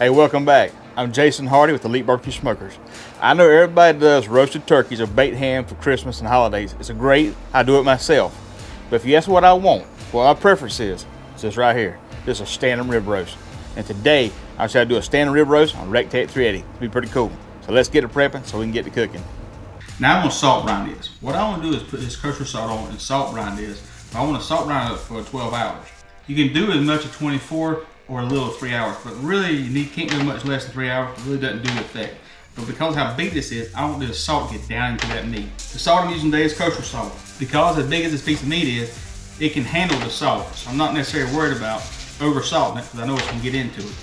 Hey, welcome back. I'm Jason Hardy with Elite Barbecue Smokers. I know everybody does roasted turkeys or baked ham for Christmas and holidays. It's great. I do it myself. But if you ask what I want, what my preference is, it's this right here. This is a standard rib roast. And today, I'm going to do a standard rib roast on Rectech 380. It'll be pretty cool. So let's get it prepping so we can get to cooking. Now I'm going to salt brine this. What I want to do is put this kosher salt on and salt brine this. I want to salt brine it for 12 hours. You can do as much as 24 or a little 3 hours, but really you can't do much less than 3 hours. It really doesn't do the effect. But because how big this is, I want the salt to get down into that meat. The salt I'm using today is kosher salt. Because as big as this piece of meat is, it can handle the salt. So I'm not necessarily worried about over salting it because I know it's going to get into it.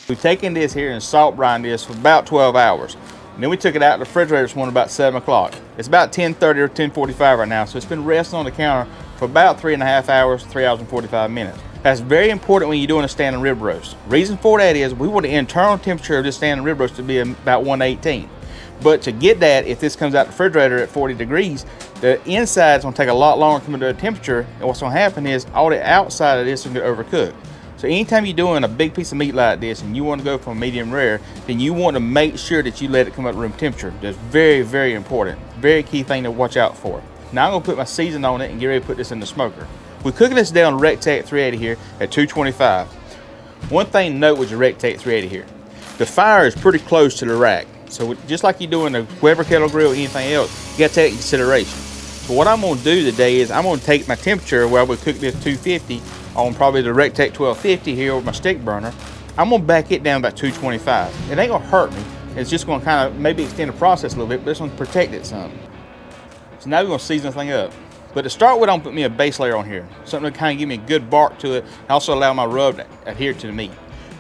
We've taken this here and salt brine this for about 12 hours. And then we took it out of the refrigerator this morning about 7 o'clock. It's about 10:30 or 10:45 right now, so it's been resting on the counter for about 3.5 hours, 3 hours and 45 minutes. That's very important when you're doing a standing rib roast. Reason for that is we want the internal temperature of this standing rib roast to be about 118. But to get that, if this comes out the refrigerator at 40 degrees, the inside's gonna take a lot longer to come into the temperature, and what's gonna happen is all the outside of this is gonna get overcooked. So anytime you're doing a big piece of meat like this and you want to go from medium rare, then you want to make sure that you let it come up to room temperature. That's very, very important. Very key thing to watch out for. Now I'm gonna put my seasoning on it and get ready to put this in the smoker. We're cooking this down on Rectech 380 here at 225. One thing to note with your Rectech 380 here, the fire is pretty close to the rack. So just like you do in a Weber kettle grill or anything else, you gotta take into consideration. So what I'm gonna do today is I'm gonna take my temperature while we cook this 250 on probably the Rectech 1250 here with my stick burner. I'm gonna back it down about 225. It ain't gonna hurt me. It's just gonna kind of maybe extend the process a little bit, but it's gonna protect it some. So now we're gonna season this thing up. But to start with, I'm gonna put me a base layer on here. Something to kind of give me a good bark to it and also allow my rub to adhere to the meat.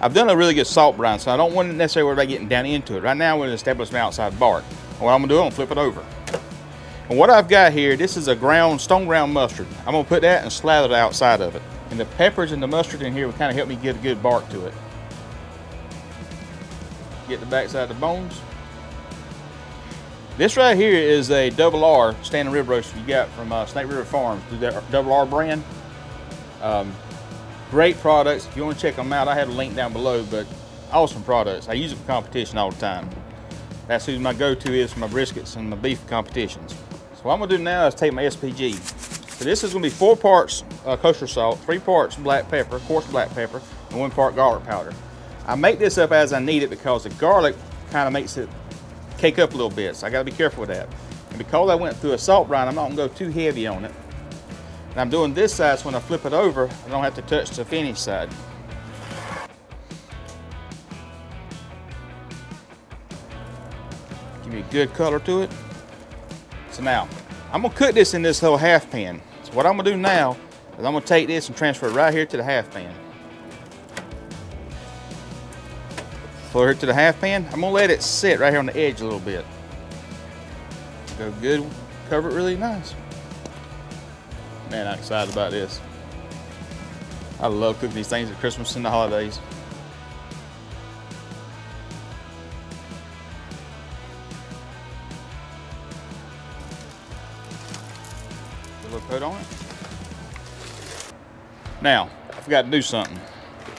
I've done a really good salt brine, so I don't want to necessarily worry about getting down into it. Right now, I'm gonna establish my outside bark. And what I'm gonna do, I'm gonna flip it over. And what I've got here, this is a stone ground mustard. I'm gonna put that and slather the outside of it. And the peppers and the mustard in here will kind of help me get a good bark to it. Get the backside of the bones. This right here is a double R standing rib roast you got from Snake River Farms, the double R brand. Great products. If you want to check them out, I have a link down below, but awesome products. I use it for competition all the time. That's who my go-to is for my briskets and my beef competitions. So what I'm gonna do now is take my SPG. So this is gonna be 4 parts kosher salt, 3 parts black pepper, coarse black pepper, and 1 part garlic powder. I make this up as I need it because the garlic kind of makes it cake up a little bit, so I gotta be careful with that. And because I went through a salt brine, I'm not gonna go too heavy on it. And I'm doing this side so when I flip it over, I don't have to touch the finished side. Give me a good color to it. So now, I'm gonna cook this in this little half pan. So what I'm gonna do now is I'm gonna take this and transfer it right here to the half pan. Pull it here to the half pan. I'm gonna let it sit right here on the edge a little bit. Go good, cover it really nice. Man, I'm excited about this. I love cooking these things at Christmas and the holidays. A little coat on it. Now, I forgot to do something.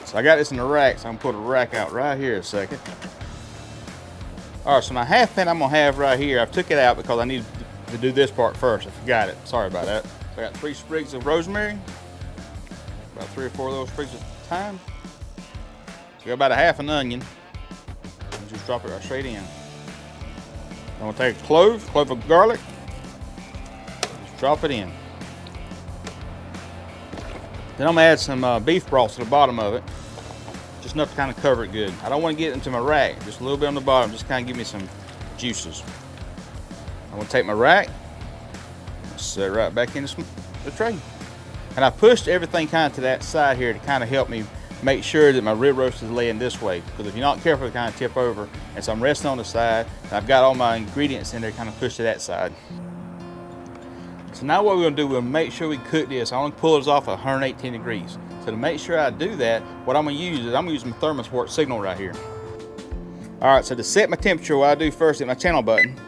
So I got this in the rack, so I'm gonna put a rack out right here a second. All right, so my half pan I'm gonna have right here, I took it out because I need to do this part first. I forgot it, sorry about that. So I got 3 sprigs of rosemary, about 3 or 4 of those sprigs at a time. So I got about a half an onion, and just drop it right straight in. I'm gonna take a clove of garlic, just drop it in. Then I'm gonna add some beef broth to the bottom of it, just enough to kind of cover it good. I don't want to get it into my rack, just a little bit on the bottom, just kind of give me some juices. I'm gonna take my rack, set it right back into the tray. And I pushed everything kind of to that side here to kind of help me make sure that my rib roast is laying this way, because if you're not careful, it kind of tip over. And so I'm resting on the side, and I've got all my ingredients in there kind of pushed to that side. So now what we're gonna do, we'll make sure we cook this. I want to pull this off at 118 degrees. So to make sure I do that, what I'm gonna use is I'm gonna use my thermosport signal right here. All right, so to set my temperature, what I do first, hit my channel button,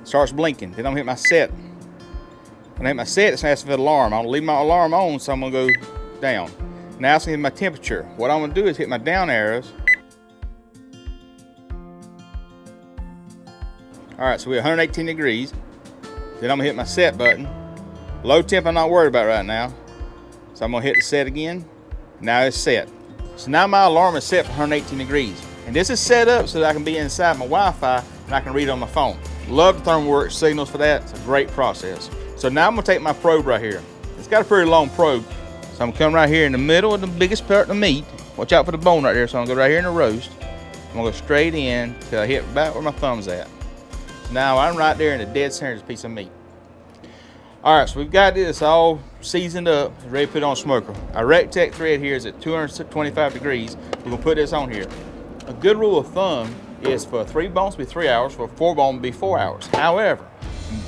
starts blinking. Then I'm gonna hit my set. When I hit my set, it's gonna ask for the alarm. I'm gonna leave my alarm on, so I'm gonna go down. Now it's gonna hit my temperature. What I'm gonna do is hit my down arrows, All right, so we're 118 degrees. Then I'm gonna hit my set button. Low temp I'm not worried about right now. So I'm gonna hit the set again. Now it's set. So now my alarm is set for 118 degrees. And this is set up so that I can be inside my Wi-Fi and I can read it on my phone. Love the ThermalWorks signals for that. It's a great process. So now I'm gonna take my probe right here. It's got a pretty long probe. So I'm gonna come right here in the middle of the biggest part of the meat. Watch out for the bone right there. So I'm gonna go right here in the roast. I'm gonna go straight in till I hit about where my thumb's at. Now I'm right there in the dead center of this piece of meat. All right, so we've got this all seasoned up, ready to put it on smoker. Our RecTech thread here is at 225 degrees. We're gonna put this on here. A good rule of thumb is for 3 bones to be 3 hours, for a 4 bone to be 4 hours. However,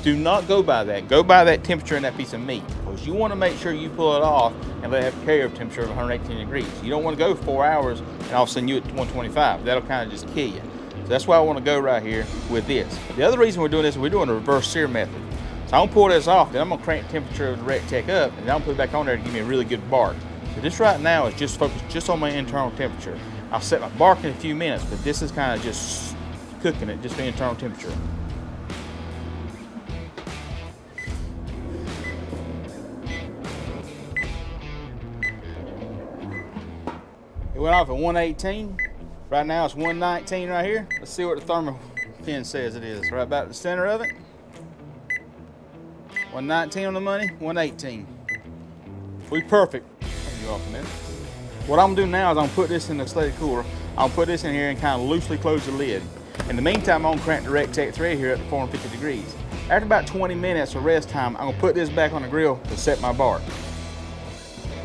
do not go by that. Go by that temperature in that piece of meat, because you want to make sure you pull it off and let it have a carryover temperature of 118 degrees. You don't want to go 4 hours and all of a sudden you're at 125. That'll kind of just kill you. So that's why I want to go right here with this. The other reason we're doing this is we're doing a reverse sear method. So I'm gonna pull this off, then I'm gonna crank the temperature of the RecTech up, and then I'm gonna put it back on there to give me a really good bark. So this right now is just focused just on my internal temperature. I'll set my bark in a few minutes, but this is kind of just cooking it, just the internal temperature. It went off at 118. Right now it's 119 right here. Let's see what the thermal pin says it is. Right about the center of it. 119 on the money, 118. We perfect. You off a minute. What I'm gonna do now is I'm gonna put this in the slated cooler. I'll put this in here and kind of loosely close the lid. In the meantime, I'm gonna crank the RecTech thread here up to 450 degrees. After about 20 minutes of rest time, I'm gonna put this back on the grill to set my bark.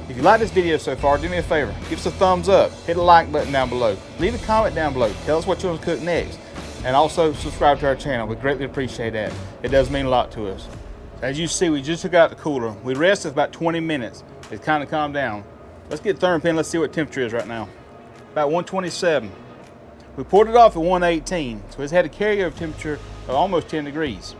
If you like this video so far, do me a favor, give us a thumbs up, hit the like button down below, leave a comment down below, tell us what you want to cook next, and also subscribe to our channel. We greatly appreciate that. It does mean a lot to us. As you see, we just took out the cooler. We rested about 20 minutes. It's kind of calmed down. Let's get the thermal pin. Let's see what temperature is right now. About 127. We poured it off at 118, so it's had a carryover temperature of almost 10 degrees.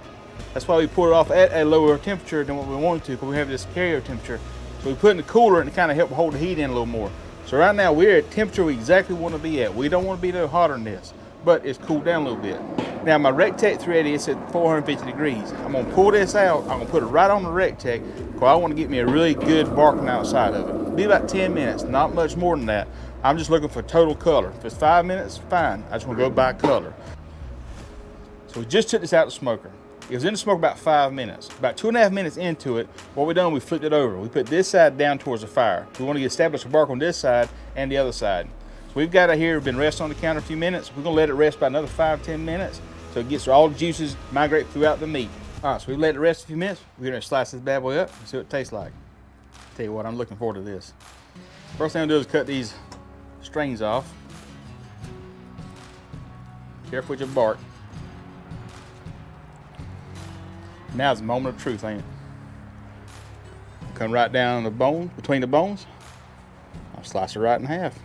That's why we poured it off at a lower temperature than what we wanted to, because we have this carryover temperature. So we put it in the cooler and it kind of helped hold the heat in a little more. So right now we're at temperature we exactly want to be at. We don't want to be no hotter than this, but it's cooled down a little bit. Now my RecTech thread is at 450 degrees. I'm gonna pull this out. I'm gonna put it right on the RecTech because I want to get me a really good barking outside of it. It'll be about 10 minutes, not much more than that. I'm just looking for total color. If it's 5 minutes, fine. I just want to go by color. So we just took this out of the smoker. It was in the smoker about 5 minutes. About 2.5 minutes into it, what we done, we flipped it over. We put this side down towards the fire. We want to establish a bark on this side and the other side. So we've got it here, been resting on the counter a few minutes. We're gonna let it rest about another 5-10 minutes so it gets all the juices migrate throughout the meat. All right, so we've let it rest a few minutes. We're gonna slice this bad boy up and see what it tastes like. Tell you what, I'm looking forward to this. First thing I'm gonna do is cut these strings off. Careful with your bark. Now's the moment of truth, ain't it? Come right down the bone, between the bones. I'll slice it right in half.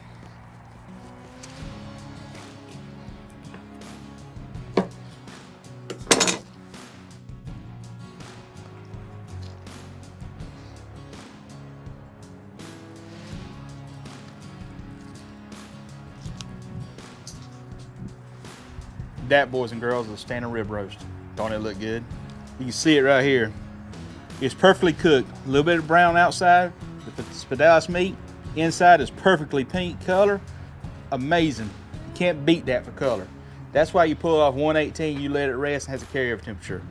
That, boys and girls, is a standard rib roast. Don't it look good? You can see it right here. It's perfectly cooked. A little bit of brown outside with the spadalis meat. Inside is perfectly pink color. Amazing. You can't beat that for color. That's why you pull it off 118, you let it rest, and has a carryover temperature.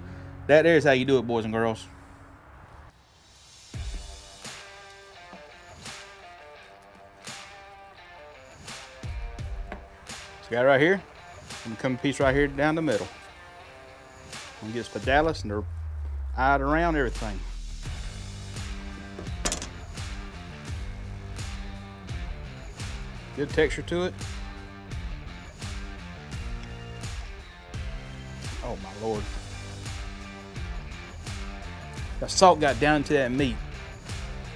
That there is how you do it, boys and girls. So got it right here. I'm gonna come a piece right here down the middle. I'm gonna get spadalis and they're eyed around everything. Good texture to it. Oh my Lord. The salt got down to that meat.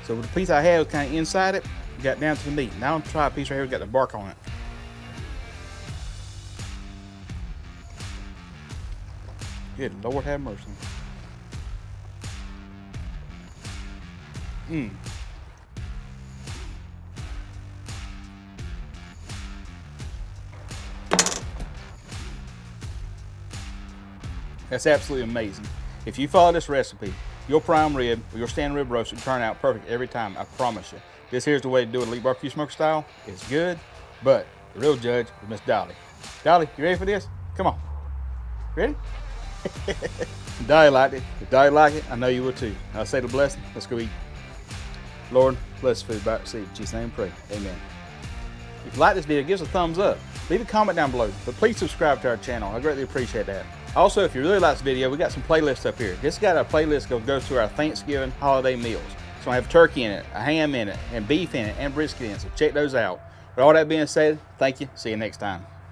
So the piece I had was kind of inside it, got down to the meat. Now I'm gonna try a piece right here, got the bark on it. Good Lord have mercy. That's absolutely amazing. If you follow this recipe, your prime rib or your stand rib roast will turn out perfect every time, I promise you. This here's the way to do it Elite Barbecue Smoker style. It's good, but the real judge is Miss Dolly. Dolly, you ready for this? Come on. Ready? Dolly liked it. If Dolly liked it, I know you will too. I'll say the blessing. Let's go eat. Lord, bless the food back to see. In Jesus' name pray. Amen. If you like this video, give us a thumbs up. Leave a comment down below, but please subscribe to our channel. I greatly appreciate that. Also, if you really like this video, we got some playlists up here. This got a playlist that goes to our Thanksgiving holiday meals. So I have turkey in it, a ham in it, and beef in it, and brisket in it. So check those out. With all that being said, thank you. See you next time.